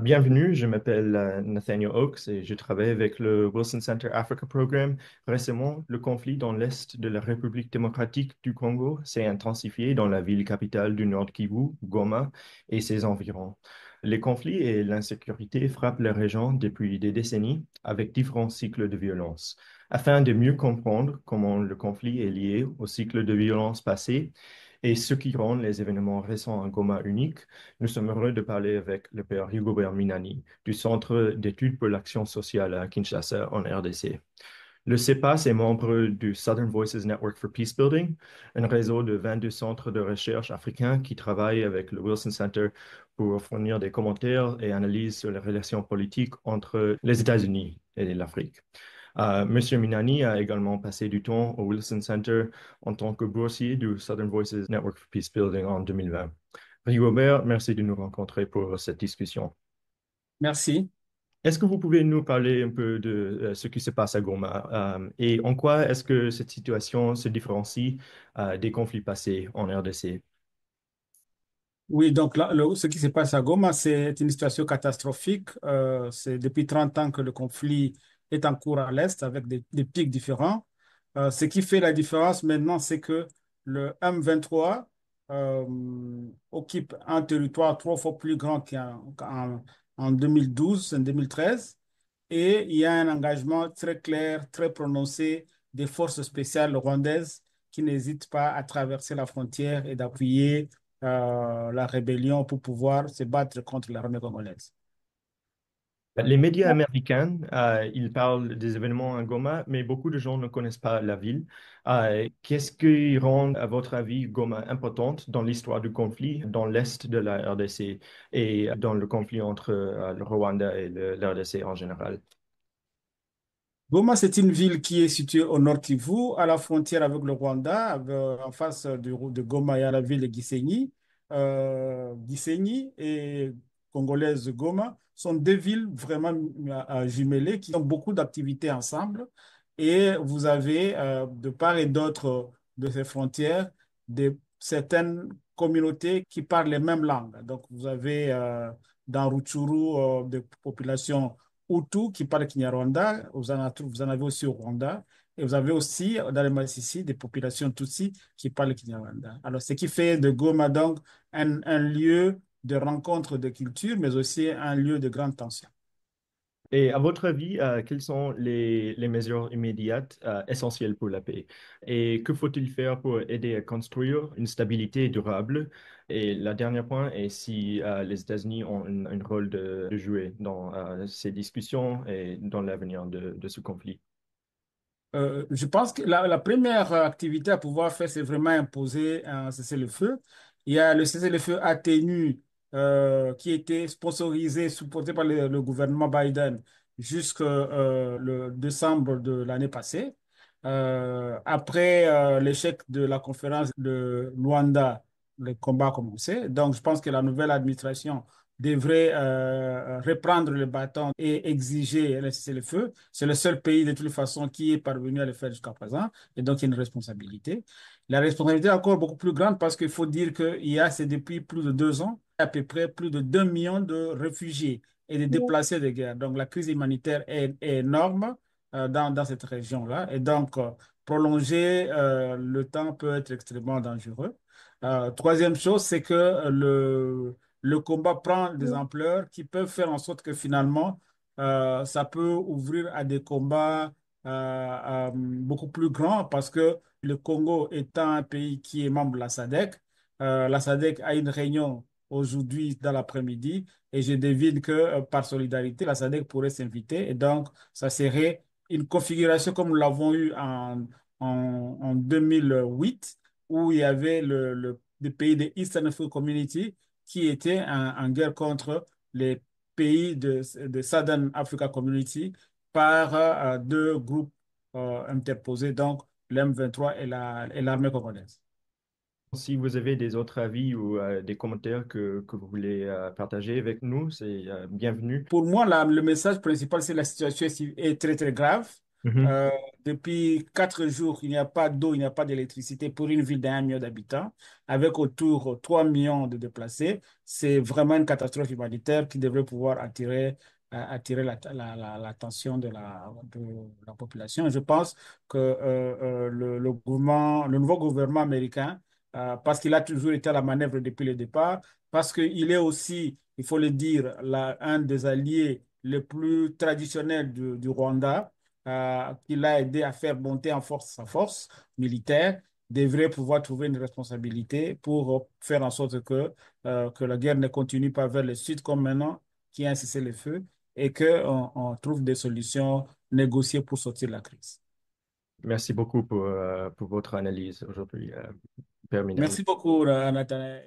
Bienvenue, je m'appelle Nathaniel Oakes et je travaille avec le Wilson Center Africa Program. Récemment, le conflit dans l'est de la République démocratique du Congo s'est intensifié dans la ville capitale du Nord Kivu, Goma, et ses environs. Les conflits et l'insécurité frappent la région depuis des décennies avec différents cycles de violence. Afin de mieux comprendre comment le conflit est lié au cycle de violence passé et ce qui rend les événements récents en Goma uniques, nous sommes heureux de parler avec le père Rigobert Minani du Centre d'études pour l'action sociale à Kinshasa en RDC. Le CEPAS est membre du Southern Voices Network for Peacebuilding, un réseau de 22 centres de recherche africains qui travaillent avec le Wilson Center pour fournir des commentaires et analyses sur les relations politiques entre les États-Unis et l'Afrique. Monsieur Minani a également passé du temps au Wilson Center en tant que boursier du Southern Voices Network for Peacebuilding en 2020. Rigobert, merci de nous rencontrer pour cette discussion. Merci. Est-ce que vous pouvez nous parler un peu de ce qui se passe à Goma et en quoi est-ce que cette situation se différencie des conflits passés en RDC? Oui, donc là, ce qui se passe à Goma, c'est une situation catastrophique. C'est depuis 30 ans que le conflit est en cours à l'Est avec des pics différents. Ce qui fait la différence maintenant, c'est que le M23 occupe un territoire trois fois plus grand en 2012, en 2013. Et il y a un engagement très clair, très prononcé des forces spéciales rwandaises qui n'hésitent pas à traverser la frontière et d'appuyer la rébellion pour pouvoir se battre contre l'armée congolaise. Les médias américains, ils parlent des événements à Goma, mais beaucoup de gens ne connaissent pas la ville. Qu'est-ce qui rend, à votre avis, Goma importante dans l'histoire du conflit dans l'est de la RDC et dans le conflit entre le Rwanda et la RDC en général? Goma, c'est une ville qui est située au nord Kivu, à la frontière avec le Rwanda. En face de Goma, il y a la ville de Gisenyi. Gisenyi et congolaise Goma sont deux villes vraiment jumelées qui ont beaucoup d'activités ensemble. Et vous avez, de part et d'autre de ces frontières, certaines communautés qui parlent les mêmes langues. Donc, vous avez dans Rutshuru des populations Hutus qui parlent Kinyarwanda, vous en avez aussi au Rwanda, et vous avez aussi dans le Massissi des populations Tutsi qui parlent Kinyarwanda. Alors, ce qui fait de Goma donc un lieu de rencontre de cultures, mais aussi un lieu de grande tension. Et à votre avis, quelles sont les mesures immédiates essentielles pour la paix? Et que faut-il faire pour aider à construire une stabilité durable? Et le dernier point est si les États-Unis ont un rôle de jouer dans ces discussions et dans l'avenir de ce conflit. Je pense que la première activité à pouvoir faire, c'est vraiment imposer un cessez-le-feu. Il y a le cessez-le-feu ATNU qui était sponsorisé, supporté par le gouvernement Biden jusqu'au le décembre de l'année passée. Après l'échec de la conférence de Luanda, le combat a commencé. Donc, je pense que la nouvelle administration devrait reprendre le bâton et exiger un cessez-le-feu. C'est le seul pays de toute façon qui est parvenu à le faire jusqu'à présent et donc il y a une responsabilité. La responsabilité est encore beaucoup plus grande parce qu'il faut dire qu'il y a, c'est depuis plus de 2 ans, à peu près plus de 2 millions de réfugiés et de déplacés de guerre. Donc la crise humanitaire est énorme dans cette région-là et donc prolonger le temps peut être extrêmement dangereux. Troisième chose, c'est que le combat prend des ampleurs qui peuvent faire en sorte que finalement, ça peut ouvrir à des combats beaucoup plus grands parce que le Congo étant un pays qui est membre de la SADC a une réunion aujourd'hui dans l'après-midi et je devine que par solidarité, la SADC pourrait s'inviter et donc ça serait une configuration comme nous l'avons eu en 2008 où il y avait le pays de Eastern African Community qui était en guerre contre les pays de Southern Africa Community par deux groupes interposés, donc l'M23 et l'armée congolaise. Si vous avez des autres avis ou des commentaires que vous voulez partager avec nous, c'est bienvenu. Pour moi, le message principal, c'est la situation est très, très grave. Mhm. Euh, Depuis 4 jours, il n'y a pas d'eau, il n'y a pas d'électricité pour une ville d'1 million d'habitants, avec autour 3 millions de déplacés. C'est vraiment une catastrophe humanitaire qui devrait pouvoir attirer l'attention de la population. Je pense que le nouveau gouvernement américain, parce qu'il a toujours été à la manœuvre depuis le départ, parce qu'il est aussi, il faut le dire, un des alliés les plus traditionnels du Rwanda, qui l'a aidé à faire monter en force sa force militaire, devrait pouvoir trouver une responsabilité pour faire en sorte que la guerre ne continue pas vers le sud comme maintenant, qui a un cessez-le-feu, et qu'on trouve des solutions négociées pour sortir de la crise. Merci beaucoup pour votre analyse aujourd'hui, Père Minani. Merci beaucoup, Nathan.